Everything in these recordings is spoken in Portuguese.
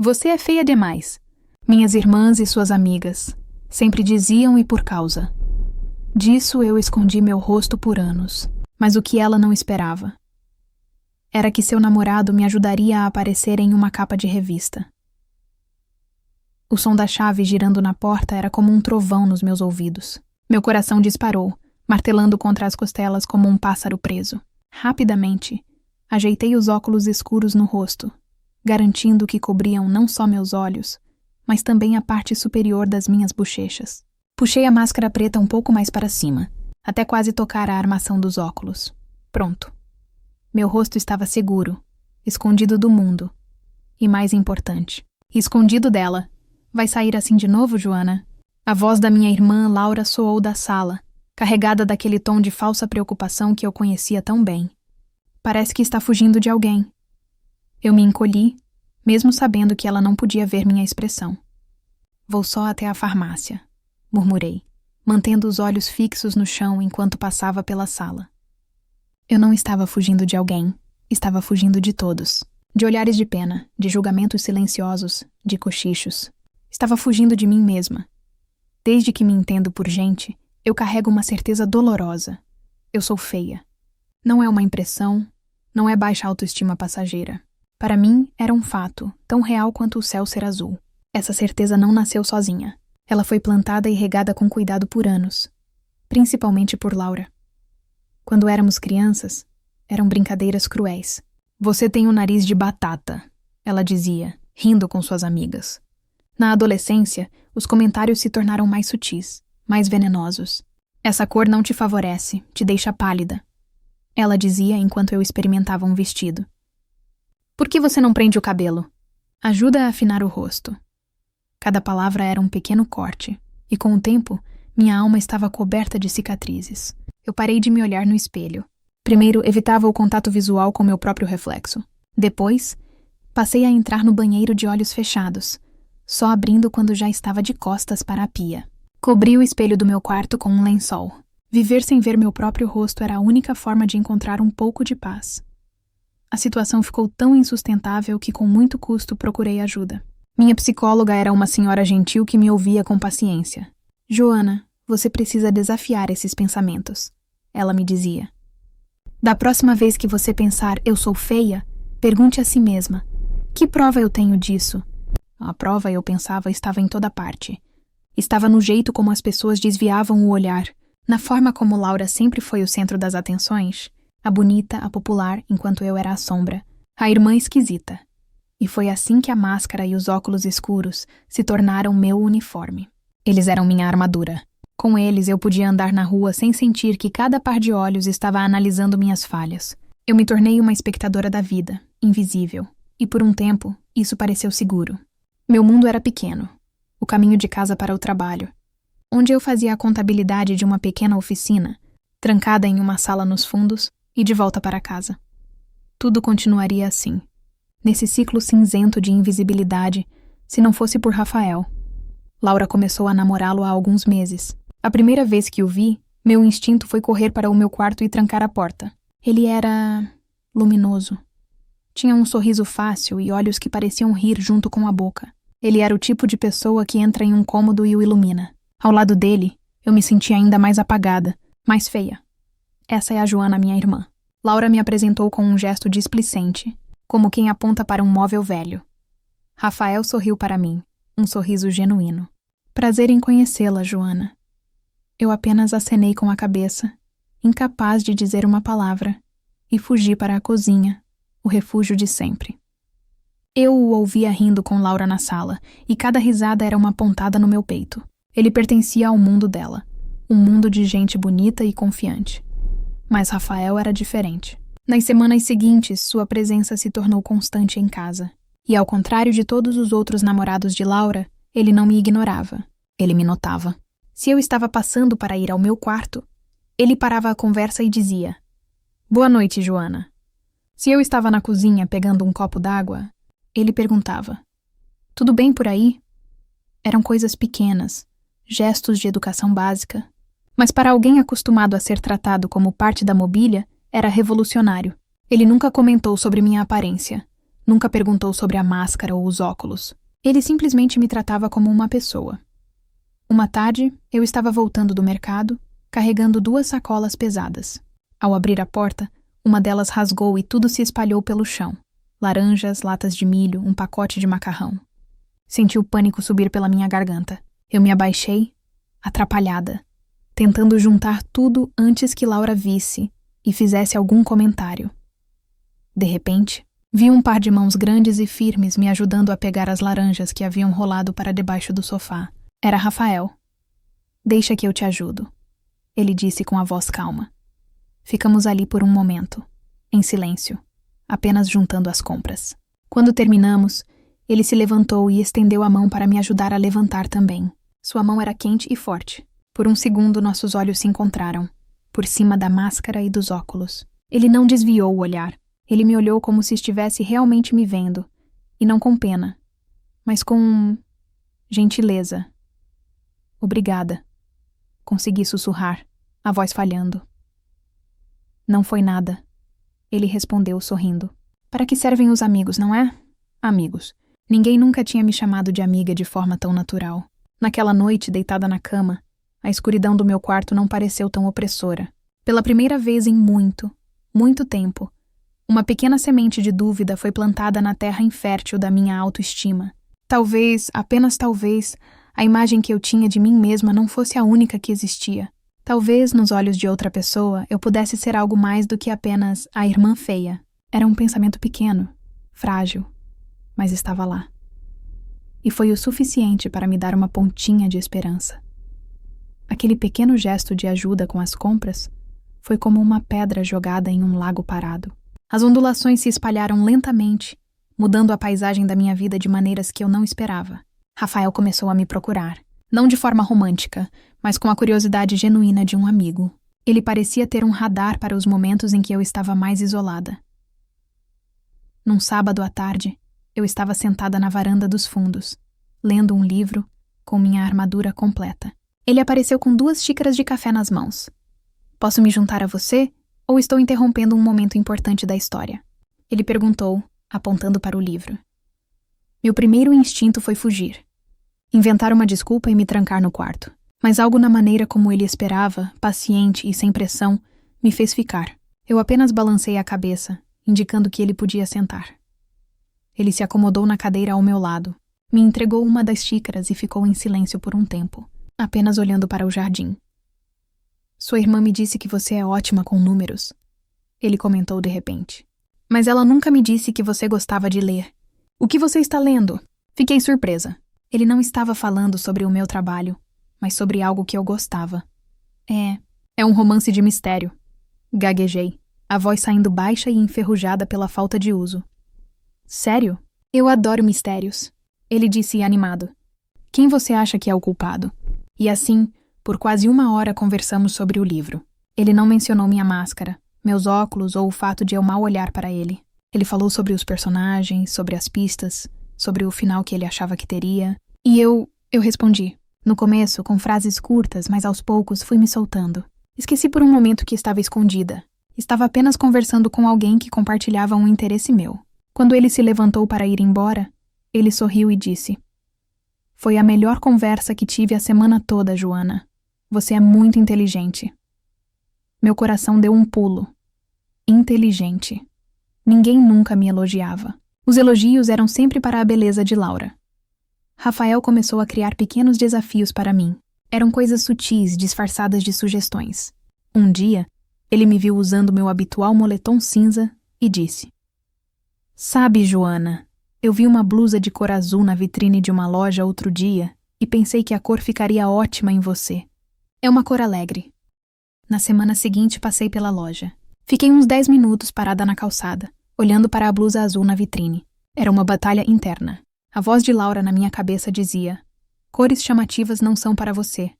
Você é feia demais. Minhas irmãs e suas amigas sempre diziam e por causa. Disso eu escondi meu rosto por anos, mas o que ela não esperava era que seu namorado me ajudaria a aparecer em uma capa de revista. O som da chave girando na porta era como um trovão nos meus ouvidos. Meu coração disparou, martelando contra as costelas como um pássaro preso. Rapidamente, ajeitei os óculos escuros no rosto, garantindo que cobriam não só meus olhos, mas também a parte superior das minhas bochechas. Puxei a máscara preta um pouco mais para cima, até quase tocar a armação dos óculos. Pronto. Meu rosto estava seguro, escondido do mundo. E mais importante, escondido dela. Vai sair assim de novo, Joana? A voz da minha irmã Laura soou da sala, carregada daquele tom de falsa preocupação que eu conhecia tão bem. Parece que está fugindo de alguém. Eu me encolhi, mesmo sabendo que ela não podia ver minha expressão. Vou só até a farmácia, murmurei, mantendo os olhos fixos no chão enquanto passava pela sala. Eu não estava fugindo de alguém, estava fugindo de todos. De olhares de pena, de julgamentos silenciosos, de cochichos. Estava fugindo de mim mesma. Desde que me entendo por gente, eu carrego uma certeza dolorosa. Eu sou feia. Não é uma impressão, não é baixa autoestima passageira. Para mim, era um fato, tão real quanto o céu ser azul. Essa certeza não nasceu sozinha. Ela foi plantada e regada com cuidado por anos. Principalmente por Laura. Quando éramos crianças, eram brincadeiras cruéis. Você tem um nariz de batata, ela dizia, rindo com suas amigas. Na adolescência, os comentários se tornaram mais sutis, mais venenosos. Essa cor não te favorece, te deixa pálida. Ela dizia enquanto eu experimentava um vestido. Por que você não prende o cabelo? Ajuda a afinar o rosto. Cada palavra era um pequeno corte, e com o tempo, minha alma estava coberta de cicatrizes. Eu parei de me olhar no espelho. Primeiro, evitava o contato visual com meu próprio reflexo. Depois, passei a entrar no banheiro de olhos fechados, só abrindo quando já estava de costas para a pia. Cobri o espelho do meu quarto com um lençol. Viver sem ver meu próprio rosto era a única forma de encontrar um pouco de paz. A situação ficou tão insustentável que com muito custo procurei ajuda. Minha psicóloga era uma senhora gentil que me ouvia com paciência. Joana, você precisa desafiar esses pensamentos, ela me dizia. Da próxima vez que você pensar eu sou feia, pergunte a si mesma, que prova eu tenho disso? A prova, eu pensava, estava em toda parte. Estava no jeito como as pessoas desviavam o olhar, na forma como Laura sempre foi o centro das atenções, a bonita, a popular, enquanto eu era a sombra, a irmã esquisita. E foi assim que a máscara e os óculos escuros se tornaram meu uniforme. Eles eram minha armadura. Com eles eu podia andar na rua sem sentir que cada par de olhos estava analisando minhas falhas. Eu me tornei uma espectadora da vida, invisível, e por um tempo isso pareceu seguro. Meu mundo era pequeno, o caminho de casa para o trabalho, onde eu fazia a contabilidade de uma pequena oficina, trancada em uma sala nos fundos e de volta para casa. Tudo continuaria assim, nesse ciclo cinzento de invisibilidade, se não fosse por Rafael. Laura começou a namorá-lo há alguns meses. A primeira vez que o vi, meu instinto foi correr para o meu quarto e trancar a porta. Ele era luminoso. Tinha um sorriso fácil e olhos que pareciam rir junto com a boca. Ele era o tipo de pessoa que entra em um cômodo e o ilumina. Ao lado dele, eu me sentia ainda mais apagada, mais feia. Essa é a Joana, minha irmã. Laura me apresentou com um gesto displicente, como quem aponta para um móvel velho. Rafael sorriu para mim, um sorriso genuíno. Prazer em conhecê-la, Joana. Eu apenas acenei com a cabeça, incapaz de dizer uma palavra, e fugi para a cozinha, o refúgio de sempre. Eu o ouvia rindo com Laura na sala, e cada risada era uma pontada no meu peito. Ele pertencia ao mundo dela, um mundo de gente bonita e confiante. Mas Rafael era diferente. Nas semanas seguintes, sua presença se tornou constante em casa. E ao contrário de todos os outros namorados de Laura, ele não me ignorava. Ele me notava. Se eu estava passando para ir ao meu quarto, ele parava a conversa e dizia: Boa noite, Joana. Se eu estava na cozinha pegando um copo d'água, ele perguntava: Tudo bem por aí? Eram coisas pequenas, gestos de educação básica. Mas para alguém acostumado a ser tratado como parte da mobília, era revolucionário. Ele nunca comentou sobre minha aparência. Nunca perguntou sobre a máscara ou os óculos. Ele simplesmente me tratava como uma pessoa. Uma tarde, eu estava voltando do mercado, carregando 2 sacolas pesadas. Ao abrir a porta, uma delas rasgou e tudo se espalhou pelo chão. Laranjas, latas de milho, um pacote de macarrão. Senti o pânico subir pela minha garganta. Eu me abaixei, atrapalhada, tentando juntar tudo antes que Laura visse e fizesse algum comentário. De repente, vi um par de mãos grandes e firmes me ajudando a pegar as laranjas que haviam rolado para debaixo do sofá. Era Rafael. "Deixa que eu te ajudo", ele disse com a voz calma. Ficamos ali por um momento, em silêncio, apenas juntando as compras. Quando terminamos, ele se levantou e estendeu a mão para me ajudar a levantar também. Sua mão era quente e forte. Por um segundo, nossos olhos se encontraram, por cima da máscara e dos óculos. Ele não desviou o olhar. Ele me olhou como se estivesse realmente me vendo, e não com pena, mas com gentileza. "Obrigada", consegui sussurrar, a voz falhando. "Não foi nada", ele respondeu sorrindo. "Para que servem os amigos, não é?" Amigos. Ninguém nunca tinha me chamado de amiga de forma tão natural. Naquela noite, deitada na cama, a escuridão do meu quarto não pareceu tão opressora. Pela primeira vez em muito, muito tempo, uma pequena semente de dúvida foi plantada na terra infértil da minha autoestima. Talvez, apenas talvez, a imagem que eu tinha de mim mesma não fosse a única que existia. Talvez, nos olhos de outra pessoa, eu pudesse ser algo mais do que apenas a irmã feia. Era um pensamento pequeno, frágil, mas estava lá. E foi o suficiente para me dar uma pontinha de esperança. Aquele pequeno gesto de ajuda com as compras foi como uma pedra jogada em um lago parado. As ondulações se espalharam lentamente, mudando a paisagem da minha vida de maneiras que eu não esperava. Rafael começou a me procurar, não de forma romântica, mas com a curiosidade genuína de um amigo. Ele parecia ter um radar para os momentos em que eu estava mais isolada. Num sábado à tarde, eu estava sentada na varanda dos fundos, lendo um livro, com minha armadura completa. Ele apareceu com 2 xícaras de café nas mãos. "Posso me juntar a você, ou estou interrompendo um momento importante da história?" Ele perguntou, apontando para o livro. Meu primeiro instinto foi fugir. Inventar uma desculpa e me trancar no quarto. Mas algo na maneira como ele esperava, paciente e sem pressão, me fez ficar. Eu apenas balancei a cabeça, indicando que ele podia sentar. Ele se acomodou na cadeira ao meu lado, me entregou uma das xícaras e ficou em silêncio por um tempo, apenas olhando para o jardim. "Sua irmã me disse que você é ótima com números", ele comentou de repente. "Mas ela nunca me disse que você gostava de ler. O que você está lendo?" Fiquei surpresa. Ele não estava falando sobre o meu trabalho, mas sobre algo que eu gostava. É um romance de mistério." Gaguejei, a voz saindo baixa e enferrujada pela falta de uso. "Sério? Eu adoro mistérios", ele disse animado. "Quem você acha que é o culpado?" E assim, por quase 1 hora conversamos sobre o livro. Ele não mencionou minha máscara, meus óculos ou o fato de eu mal olhar para ele. Ele falou sobre os personagens, sobre as pistas, sobre o final que ele achava que teria. E eu respondi. No começo, com frases curtas, mas aos poucos fui me soltando. Esqueci por um momento que estava escondida. Estava apenas conversando com alguém que compartilhava um interesse meu. Quando ele se levantou para ir embora, ele sorriu e disse: "Foi a melhor conversa que tive a semana toda, Joana. Você é muito inteligente." Meu coração deu um pulo. Inteligente. Ninguém nunca me elogiava. Os elogios eram sempre para a beleza de Laura. Rafael começou a criar pequenos desafios para mim. Eram coisas sutis, disfarçadas de sugestões. Um dia, ele me viu usando meu habitual moletom cinza e disse: "Sabe, Joana, eu vi uma blusa de cor azul na vitrine de uma loja outro dia e pensei que a cor ficaria ótima em você. É uma cor alegre." Na semana seguinte, passei pela loja. Fiquei uns 10 minutos parada na calçada, olhando para a blusa azul na vitrine. Era uma batalha interna. A voz de Laura na minha cabeça dizia: "Cores chamativas não são para você.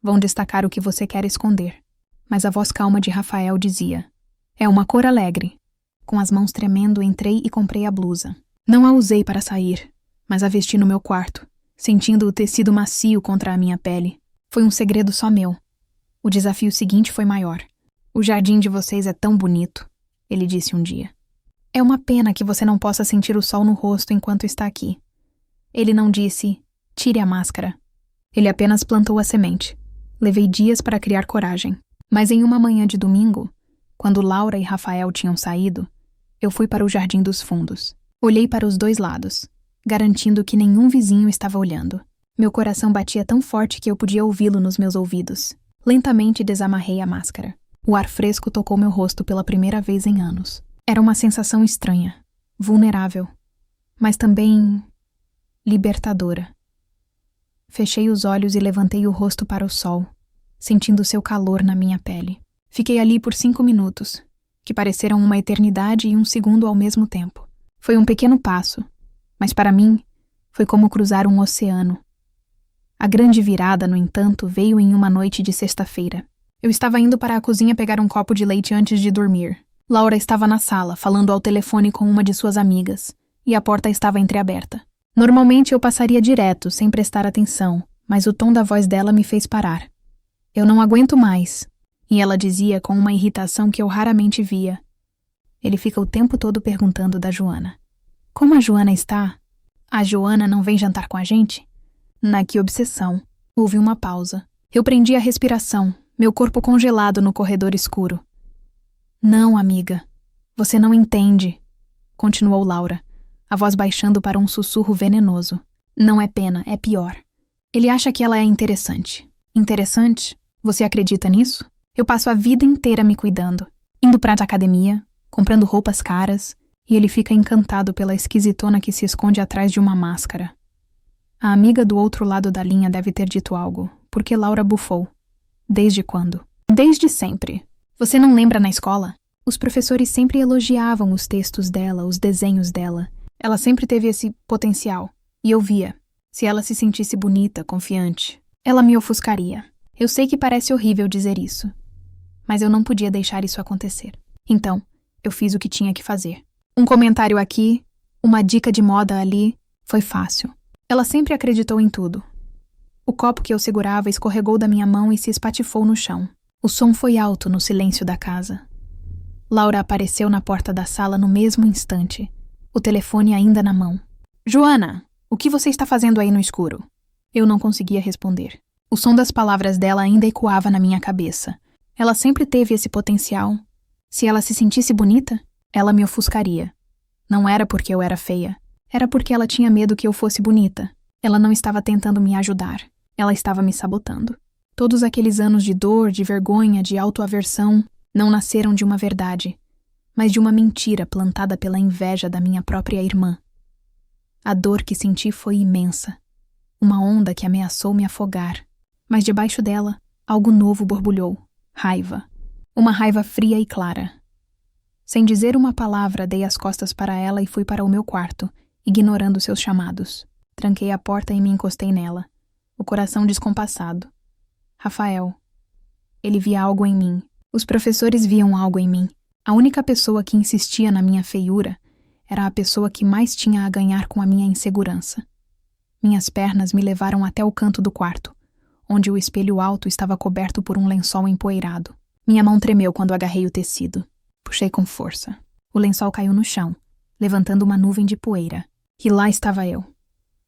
Vão destacar o que você quer esconder." Mas a voz calma de Rafael dizia: "É uma cor alegre." Com as mãos tremendo, entrei e comprei a blusa. Não a usei para sair, mas a vesti no meu quarto, sentindo o tecido macio contra a minha pele. Foi um segredo só meu. O desafio seguinte foi maior. "O jardim de vocês é tão bonito", ele disse um dia. É uma pena que você não possa sentir o sol no rosto enquanto está aqui. Ele não disse, tire a máscara. Ele apenas plantou a semente. Levei dias para criar coragem. Mas em uma manhã de domingo, quando Laura e Rafael tinham saído, eu fui para o Jardim dos Fundos. Olhei para os dois lados, garantindo que nenhum vizinho estava olhando. Meu coração batia tão forte que eu podia ouvi-lo nos meus ouvidos. Lentamente desamarrei a máscara. O ar fresco tocou meu rosto pela primeira vez em anos. Era uma sensação estranha, vulnerável, mas também libertadora. Fechei os olhos e levantei o rosto para o sol, sentindo seu calor na minha pele. Fiquei ali por 5 minutos, que pareceram uma eternidade e um segundo ao mesmo tempo. Foi um pequeno passo, mas para mim foi como cruzar um oceano. A grande virada, no entanto, veio em uma noite de sexta-feira. Eu estava indo para a cozinha pegar um copo de leite antes de dormir. Laura estava na sala, falando ao telefone com uma de suas amigas, e a porta estava entreaberta. Normalmente eu passaria direto, sem prestar atenção, mas o tom da voz dela me fez parar. Eu não aguento mais, e ela dizia com uma irritação que eu raramente via. Ele fica o tempo todo perguntando da Joana. Como a Joana está? A Joana não vem jantar com a gente? Que obsessão. Houve uma pausa. Eu prendi a respiração, meu corpo congelado no corredor escuro. Não, amiga. Você não entende, continuou Laura, a voz baixando para um sussurro venenoso. Não é pena, é pior. Ele acha que ela é interessante. Interessante? Você acredita nisso? Eu passo a vida inteira me cuidando, indo pra academia, comprando roupas caras, e ele fica encantado pela esquisitona que se esconde atrás de uma máscara. A amiga do outro lado da linha deve ter dito algo, porque Laura bufou. Desde quando? Desde sempre. Você não lembra na escola? Os professores sempre elogiavam os textos dela, os desenhos dela. Ela sempre teve esse potencial. E eu via. Se ela se sentisse bonita, confiante, ela me ofuscaria. Eu sei que parece horrível dizer isso, mas eu não podia deixar isso acontecer. Então, eu fiz o que tinha que fazer. Um comentário aqui, uma dica de moda ali, foi fácil. Ela sempre acreditou em tudo. O copo que eu segurava escorregou da minha mão e se espatifou no chão. O som foi alto no silêncio da casa. Laura apareceu na porta da sala no mesmo instante, o telefone ainda na mão. Joana, o que você está fazendo aí no escuro? Eu não conseguia responder. O som das palavras dela ainda ecoava na minha cabeça. Ela sempre teve esse potencial. Se ela se sentisse bonita, ela me ofuscaria. Não era porque eu era feia. Era porque ela tinha medo que eu fosse bonita. Ela não estava tentando me ajudar. Ela estava me sabotando. Todos aqueles anos de dor, de vergonha, de autoaversão não nasceram de uma verdade, mas de uma mentira plantada pela inveja da minha própria irmã. A dor que senti foi imensa. Uma onda que ameaçou me afogar. Mas debaixo dela, algo novo borbulhou. Raiva. Uma raiva fria e clara. Sem dizer uma palavra, dei as costas para ela e fui para o meu quarto, ignorando seus chamados. Tranquei a porta e me encostei nela, o coração descompassado. Rafael. Ele via algo em mim. Os professores viam algo em mim. A única pessoa que insistia na minha feiura era a pessoa que mais tinha a ganhar com a minha insegurança. Minhas pernas me levaram até o canto do quarto, onde o espelho alto estava coberto por um lençol empoeirado. Minha mão tremeu quando agarrei o tecido. Puxei com força. O lençol caiu no chão, levantando uma nuvem de poeira. E lá estava eu.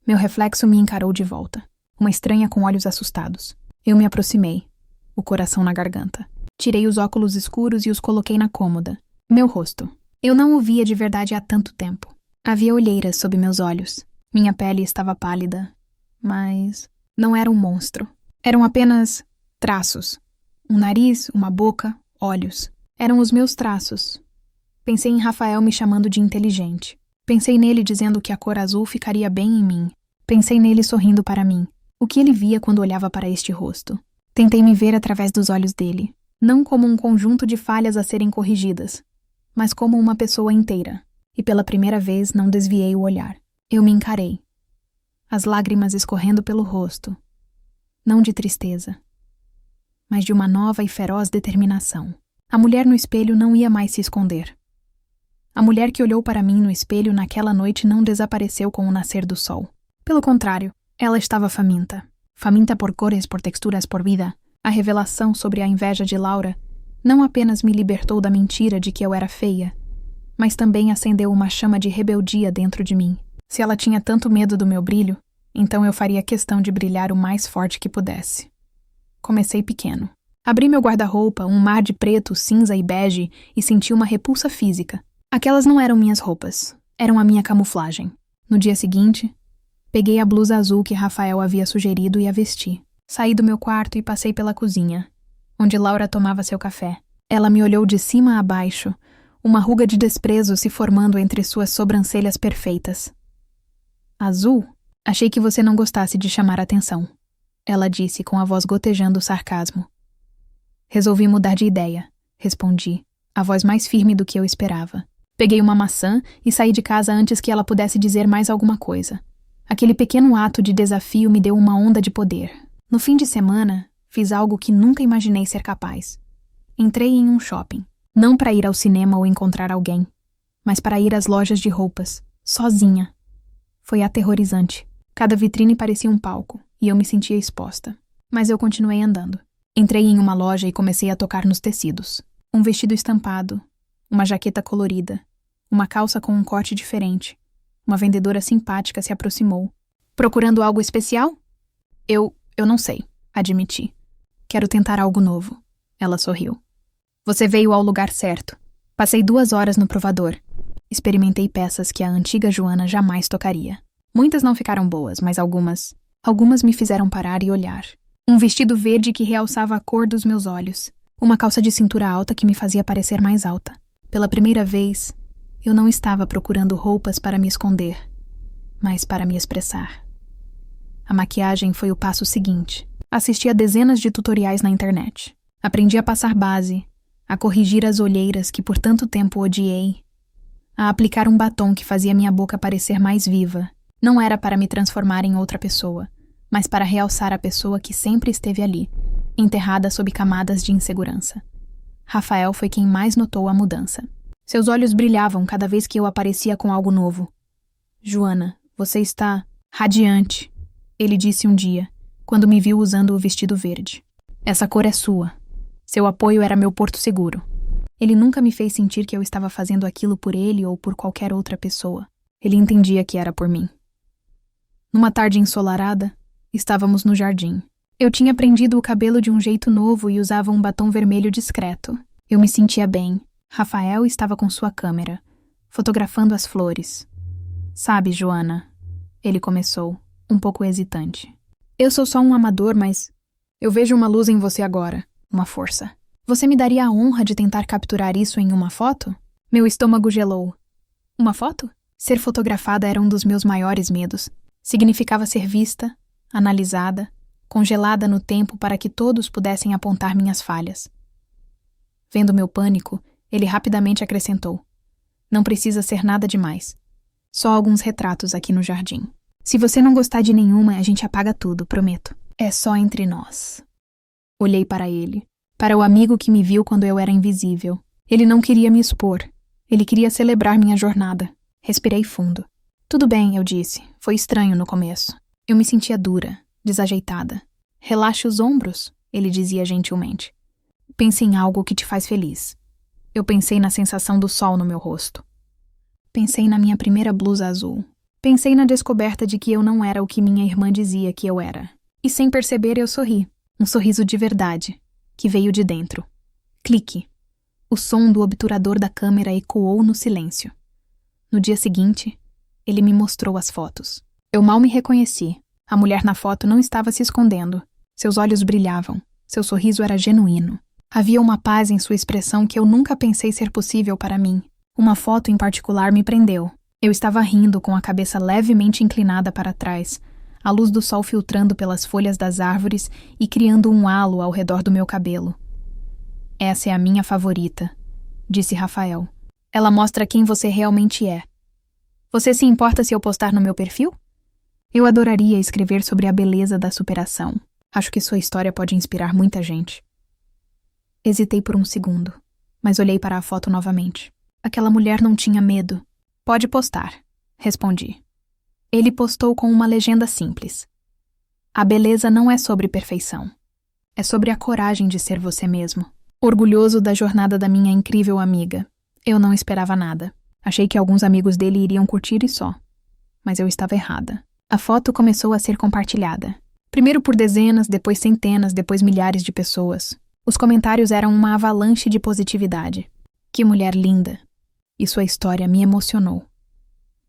Meu reflexo me encarou de volta, uma estranha com olhos assustados. Eu me aproximei, o coração na garganta. Tirei os óculos escuros e os coloquei na cômoda. Meu rosto. Eu não o via de verdade há tanto tempo. Havia olheiras sob meus olhos. Minha pele estava pálida, mas não era um monstro. Eram apenas traços. Um nariz, uma boca, olhos. Eram os meus traços. Pensei em Rafael me chamando de inteligente. Pensei nele dizendo que a cor azul ficaria bem em mim. Pensei nele sorrindo para mim. O que ele via quando olhava para este rosto? Tentei me ver através dos olhos dele. Não como um conjunto de falhas a serem corrigidas, mas como uma pessoa inteira. E pela primeira vez não desviei o olhar. Eu me encarei. As lágrimas escorrendo pelo rosto. Não de tristeza, mas de uma nova e feroz determinação. A mulher no espelho não ia mais se esconder. A mulher que olhou para mim no espelho naquela noite não desapareceu com o nascer do sol. Pelo contrário, ela estava faminta. Faminta por cores, por texturas, por vida. A revelação sobre a inveja de Laura não apenas me libertou da mentira de que eu era feia, mas também acendeu uma chama de rebeldia dentro de mim. Se ela tinha tanto medo do meu brilho, então eu faria questão de brilhar o mais forte que pudesse. Comecei pequeno. Abri meu guarda-roupa, um mar de preto, cinza e bege, e senti uma repulsa física. Aquelas não eram minhas roupas, eram a minha camuflagem. No dia seguinte, peguei a blusa azul que Rafael havia sugerido e a vesti. Saí do meu quarto e passei pela cozinha, onde Laura tomava seu café. Ela me olhou de cima a baixo, uma ruga de desprezo se formando entre suas sobrancelhas perfeitas. Azul? Achei que você não gostasse de chamar atenção, ela disse com a voz gotejando sarcasmo. Resolvi mudar de ideia, respondi, a voz mais firme do que eu esperava. Peguei uma maçã e saí de casa antes que ela pudesse dizer mais alguma coisa. Aquele pequeno ato de desafio me deu uma onda de poder. No fim de semana, fiz algo que nunca imaginei ser capaz. Entrei em um shopping, não para ir ao cinema ou encontrar alguém, mas para ir às lojas de roupas, sozinha. Foi aterrorizante. Cada vitrine parecia um palco, e eu me sentia exposta. Mas eu continuei andando. Entrei em uma loja e comecei a tocar nos tecidos. Um vestido estampado, uma jaqueta colorida, uma calça com um corte diferente. Uma vendedora simpática se aproximou. Procurando algo especial? Eu não sei, admiti. Quero tentar algo novo. Ela sorriu. Você veio ao lugar certo. Passei 2 horas no provador. Experimentei peças que a antiga Joana jamais tocaria. Muitas não ficaram boas, mas algumas me fizeram parar e olhar. Um vestido verde que realçava a cor dos meus olhos. Uma calça de cintura alta que me fazia parecer mais alta. Pela primeira vez, eu não estava procurando roupas para me esconder, mas para me expressar. A maquiagem foi o passo seguinte. Assisti a dezenas de tutoriais na internet. Aprendi a passar base, a corrigir as olheiras que por tanto tempo odiei, a aplicar um batom que fazia minha boca parecer mais viva. Não era para me transformar em outra pessoa, mas para realçar a pessoa que sempre esteve ali, enterrada sob camadas de insegurança. Rafael foi quem mais notou a mudança. Seus olhos brilhavam cada vez que eu aparecia com algo novo. Joana, você está radiante, ele disse um dia, quando me viu usando o vestido verde. Essa cor é sua. Seu apoio era meu porto seguro. Ele nunca me fez sentir que eu estava fazendo aquilo por ele ou por qualquer outra pessoa. Ele entendia que era por mim. Numa tarde ensolarada, estávamos no jardim. Eu tinha prendido o cabelo de um jeito novo e usava um batom vermelho discreto. Eu me sentia bem. Rafael estava com sua câmera, fotografando as flores. Sabe, Joana, ele começou, um pouco hesitante. Eu sou só um amador, mas eu vejo uma luz em você agora, uma força. Você me daria a honra de tentar capturar isso em uma foto? Meu estômago gelou. Uma foto? Ser fotografada era um dos meus maiores medos. Significava ser vista, analisada, congelada no tempo para que todos pudessem apontar minhas falhas. Vendo meu pânico, ele rapidamente acrescentou. Não precisa ser nada demais. Só alguns retratos aqui no jardim. Se você não gostar de nenhuma, a gente apaga tudo, prometo. É só entre nós. Olhei para ele, para o amigo que me viu quando eu era invisível. Ele não queria me expor. Ele queria celebrar minha jornada. Respirei fundo. Tudo bem, eu disse. Foi estranho no começo. Eu me sentia dura, desajeitada. Relaxe os ombros, ele dizia gentilmente. Pense em algo que te faz feliz. Eu pensei na sensação do sol no meu rosto. Pensei na minha primeira blusa azul. Pensei na descoberta de que eu não era o que minha irmã dizia que eu era. E sem perceber eu sorri. Um sorriso de verdade, que veio de dentro. Clique. O som do obturador da câmera ecoou no silêncio. No dia seguinte, ele me mostrou as fotos. Eu mal me reconheci. A mulher na foto não estava se escondendo. Seus olhos brilhavam. Seu sorriso era genuíno. Havia uma paz em sua expressão que eu nunca pensei ser possível para mim. Uma foto em particular me prendeu. Eu estava rindo com a cabeça levemente inclinada para trás, a luz do sol filtrando pelas folhas das árvores e criando um halo ao redor do meu cabelo. Essa é a minha favorita, disse Rafael. Ela mostra quem você realmente é. Você se importa se eu postar no meu perfil? Eu adoraria escrever sobre a beleza da superação. Acho que sua história pode inspirar muita gente. Hesitei por um segundo, mas olhei para a foto novamente. Aquela mulher não tinha medo. Pode postar, respondi. Ele postou com uma legenda simples. A beleza não é sobre perfeição. É sobre a coragem de ser você mesmo. Orgulhoso da jornada da minha incrível amiga, eu não esperava nada. Achei que alguns amigos dele iriam curtir e só. Mas eu estava errada. A foto começou a ser compartilhada. Primeiro por dezenas, depois centenas, depois milhares de pessoas. Os comentários eram uma avalanche de positividade. Que mulher linda! E sua história me emocionou.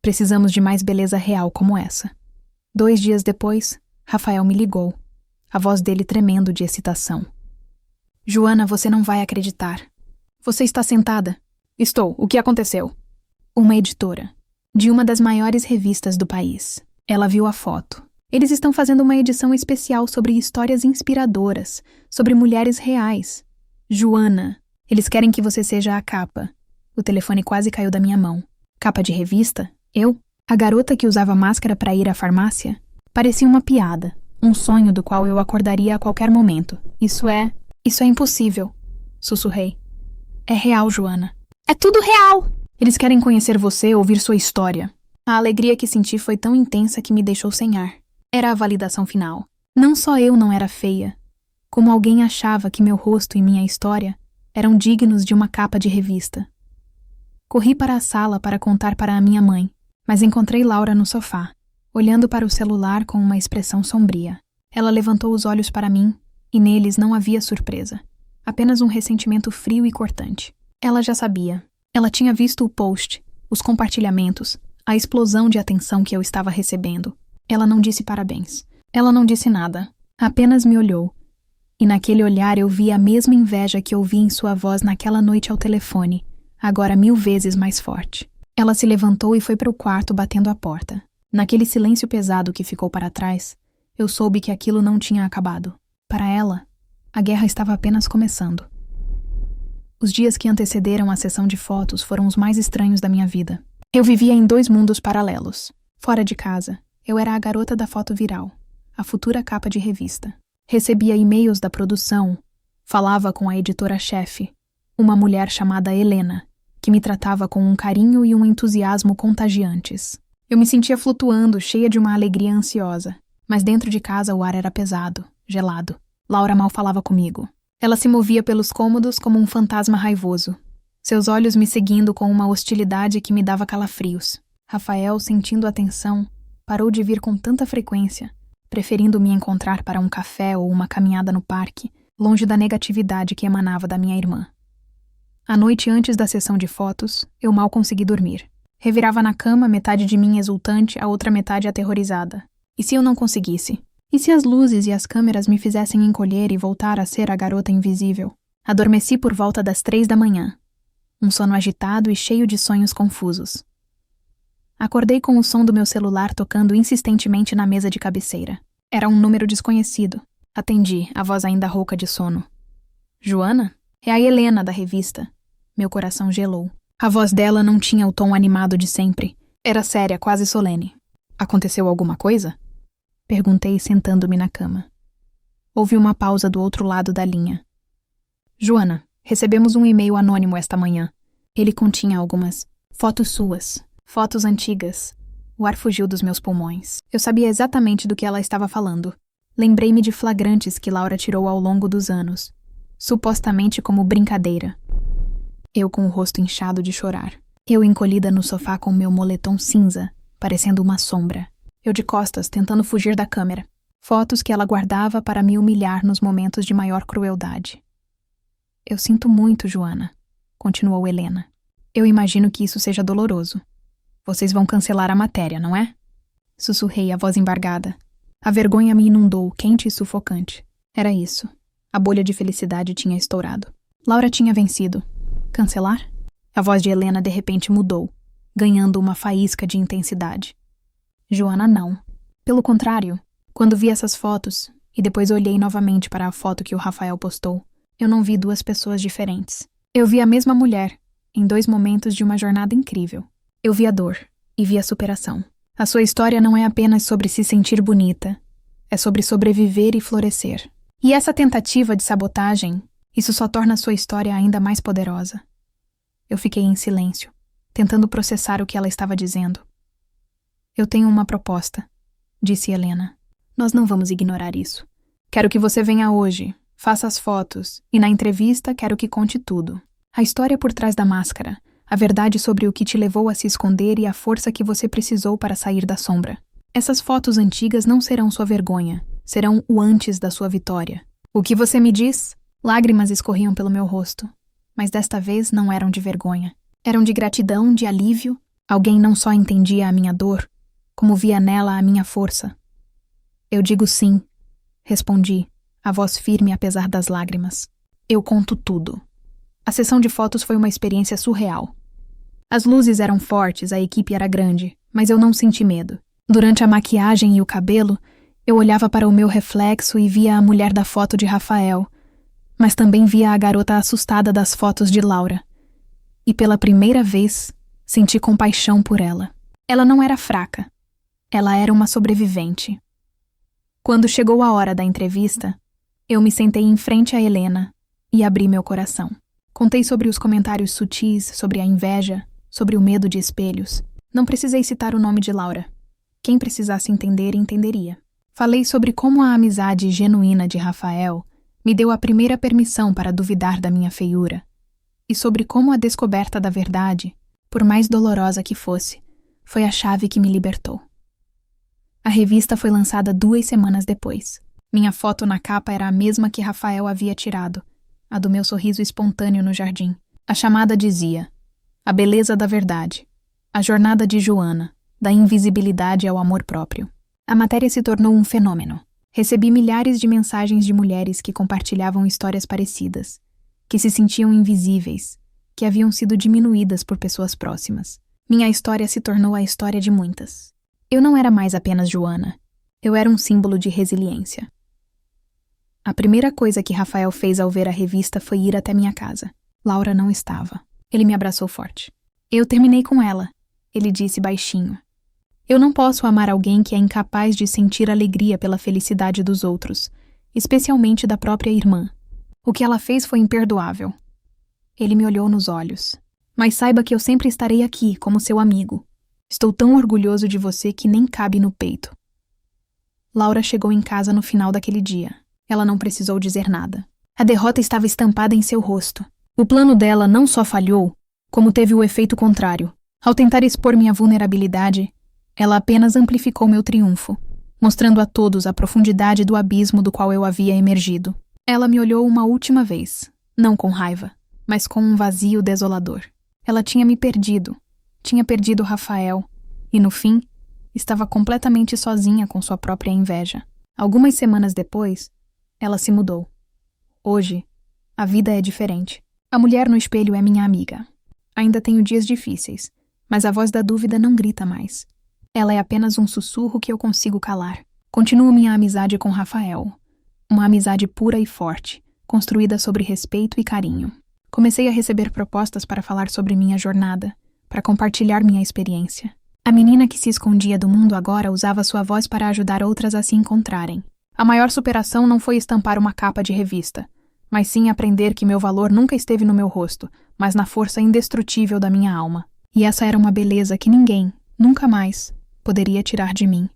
Precisamos de mais beleza real como essa. 2 dias depois, Rafael me ligou, a voz dele tremendo de excitação. Joana, você não vai acreditar. Você está sentada? Estou. O que aconteceu? Uma editora, de uma das maiores revistas do país. Ela viu a foto. Eles estão fazendo uma edição especial sobre histórias inspiradoras, sobre mulheres reais. Joana, eles querem que você seja a capa. O telefone quase caiu da minha mão. Capa de revista? Eu? A garota que usava máscara para ir à farmácia? Parecia uma piada, um sonho do qual eu acordaria a qualquer momento. Isso é impossível, sussurrei. É real, Joana. É tudo real! Eles querem conhecer você, ouvir sua história. A alegria que senti foi tão intensa que me deixou sem ar. Era a validação final. Não só eu não era feia, como alguém achava que meu rosto e minha história eram dignos de uma capa de revista. Corri para a sala para contar para a minha mãe, mas encontrei Laura no sofá, olhando para o celular com uma expressão sombria. Ela levantou os olhos para mim, e neles não havia surpresa, apenas um ressentimento frio e cortante. Ela já sabia. Ela tinha visto o post, os compartilhamentos, a explosão de atenção que eu estava recebendo. Ela não disse parabéns. Ela não disse nada. Apenas me olhou. E naquele olhar eu vi a mesma inveja que ouvi em sua voz naquela noite ao telefone, agora 1000 vezes mais forte. Ela se levantou e foi para o quarto batendo a porta. Naquele silêncio pesado que ficou para trás, eu soube que aquilo não tinha acabado. Para ela, a guerra estava apenas começando. Os dias que antecederam a sessão de fotos foram os mais estranhos da minha vida. Eu vivia em 2 mundos paralelos. Fora de casa, eu era a garota da foto viral, a futura capa de revista. Recebia e-mails da produção, falava com a editora-chefe, uma mulher chamada Helena, que me tratava com um carinho e um entusiasmo contagiantes. Eu me sentia flutuando, cheia de uma alegria ansiosa, mas dentro de casa o ar era pesado, gelado. Laura mal falava comigo. Ela se movia pelos cômodos como um fantasma raivoso, seus olhos me seguindo com uma hostilidade que me dava calafrios. Rafael, sentindo a tensão, parou de vir com tanta frequência, preferindo me encontrar para um café ou uma caminhada no parque, longe da negatividade que emanava da minha irmã. A noite antes da sessão de fotos, eu mal consegui dormir. Revirava na cama, metade de mim exultante, a outra metade aterrorizada. E se eu não conseguisse? E se as luzes e as câmeras me fizessem encolher e voltar a ser a garota invisível? Adormeci por volta das 3 da manhã. Um sono agitado e cheio de sonhos confusos. Acordei com o som do meu celular tocando insistentemente na mesa de cabeceira. Era um número desconhecido. Atendi, a voz ainda rouca de sono. Joana? É a Helena, da revista. Meu coração gelou. A voz dela não tinha o tom animado de sempre. Era séria, quase solene. Aconteceu alguma coisa? Perguntei, sentando-me na cama. Houve uma pausa do outro lado da linha. Joana, recebemos um e-mail anônimo esta manhã. Ele continha algumas fotos suas, fotos antigas. O ar fugiu dos meus pulmões. Eu sabia exatamente do que ela estava falando. Lembrei-me de flagrantes que Laura tirou ao longo dos anos, supostamente como brincadeira. Eu com o rosto inchado de chorar. Eu encolhida no sofá com meu moletom cinza, parecendo uma sombra. Eu de costas, tentando fugir da câmera. Fotos que ela guardava para me humilhar nos momentos de maior crueldade. Eu sinto muito, Joana, continuou Helena. Eu imagino que isso seja doloroso. Vocês vão cancelar a matéria, não é? Sussurrei, a voz embargada. A vergonha me inundou, quente e sufocante. Era isso. A bolha de felicidade tinha estourado. Laura tinha vencido. Cancelar? A voz de Helena de repente mudou, ganhando uma faísca de intensidade. Joana, não. Pelo contrário, quando vi essas fotos, e depois olhei novamente para a foto que o Rafael postou, eu não vi 2 pessoas diferentes. Eu vi a mesma mulher, em 2 momentos de uma jornada incrível. Eu vi a dor, e vi a superação. A sua história não é apenas sobre se sentir bonita, é sobre sobreviver e florescer. E essa tentativa de sabotagem, isso só torna a sua história ainda mais poderosa. Eu fiquei em silêncio, tentando processar o que ela estava dizendo. Eu tenho uma proposta, disse Helena. Nós não vamos ignorar isso. Quero que você venha hoje, faça as fotos, e na entrevista quero que conte tudo. A história por trás da máscara, a verdade sobre o que te levou a se esconder e a força que você precisou para sair da sombra. Essas fotos antigas não serão sua vergonha, serão o antes da sua vitória. O que você me diz? Lágrimas escorriam pelo meu rosto, mas desta vez não eram de vergonha. Eram de gratidão, de alívio. Alguém não só entendia a minha dor, como via nela a minha força. Eu digo sim, respondi, a voz firme apesar das lágrimas. Eu conto tudo. A sessão de fotos foi uma experiência surreal. As luzes eram fortes, a equipe era grande, mas eu não senti medo. Durante a maquiagem e o cabelo, eu olhava para o meu reflexo e via a mulher da foto de Rafael, mas também via a garota assustada das fotos de Laura. E pela primeira vez, senti compaixão por ela. Ela não era fraca. Ela era uma sobrevivente. Quando chegou a hora da entrevista, eu me sentei em frente a Helena e abri meu coração. Contei sobre os comentários sutis, sobre a inveja, sobre o medo de espelhos. Não precisei citar o nome de Laura. Quem precisasse entender, entenderia. Falei sobre como a amizade genuína de Rafael me deu a primeira permissão para duvidar da minha feiura, e sobre como a descoberta da verdade, por mais dolorosa que fosse, foi a chave que me libertou. A revista foi lançada 2 semanas depois. Minha foto na capa era a mesma que Rafael havia tirado, a do meu sorriso espontâneo no jardim. A chamada dizia: a beleza da verdade, a jornada de Joana, da invisibilidade ao amor próprio. A matéria se tornou um fenômeno. Recebi milhares de mensagens de mulheres que compartilhavam histórias parecidas, que se sentiam invisíveis, que haviam sido diminuídas por pessoas próximas. Minha história se tornou a história de muitas. Eu não era mais apenas Joana. Eu era um símbolo de resiliência. A primeira coisa que Rafael fez ao ver a revista foi ir até minha casa. Laura não estava. Ele me abraçou forte. Eu terminei com ela, ele disse baixinho. Eu não posso amar alguém que é incapaz de sentir alegria pela felicidade dos outros, especialmente da própria irmã. O que ela fez foi imperdoável. Ele me olhou nos olhos. Mas saiba que eu sempre estarei aqui, como seu amigo. Estou tão orgulhoso de você que nem cabe no peito. Laura chegou em casa no final daquele dia. Ela não precisou dizer nada. A derrota estava estampada em seu rosto. O plano dela não só falhou, como teve o efeito contrário. Ao tentar expor minha vulnerabilidade, ela apenas amplificou meu triunfo, mostrando a todos a profundidade do abismo do qual eu havia emergido. Ela me olhou uma última vez, não com raiva, mas com um vazio desolador. Ela tinha me perdido, tinha perdido Rafael, e no fim, estava completamente sozinha com sua própria inveja. Algumas semanas depois, ela se mudou. Hoje, a vida é diferente. A mulher no espelho é minha amiga. Ainda tenho dias difíceis, mas a voz da dúvida não grita mais. Ela é apenas um sussurro que eu consigo calar. Continuo minha amizade com Rafael. Uma amizade pura e forte, construída sobre respeito e carinho. Comecei a receber propostas para falar sobre minha jornada, para compartilhar minha experiência. A menina que se escondia do mundo agora usava sua voz para ajudar outras a se encontrarem. A maior superação não foi estampar uma capa de revista, mas sim aprender que meu valor nunca esteve no meu rosto, mas na força indestrutível da minha alma. E essa era uma beleza que ninguém, nunca mais, poderia tirar de mim.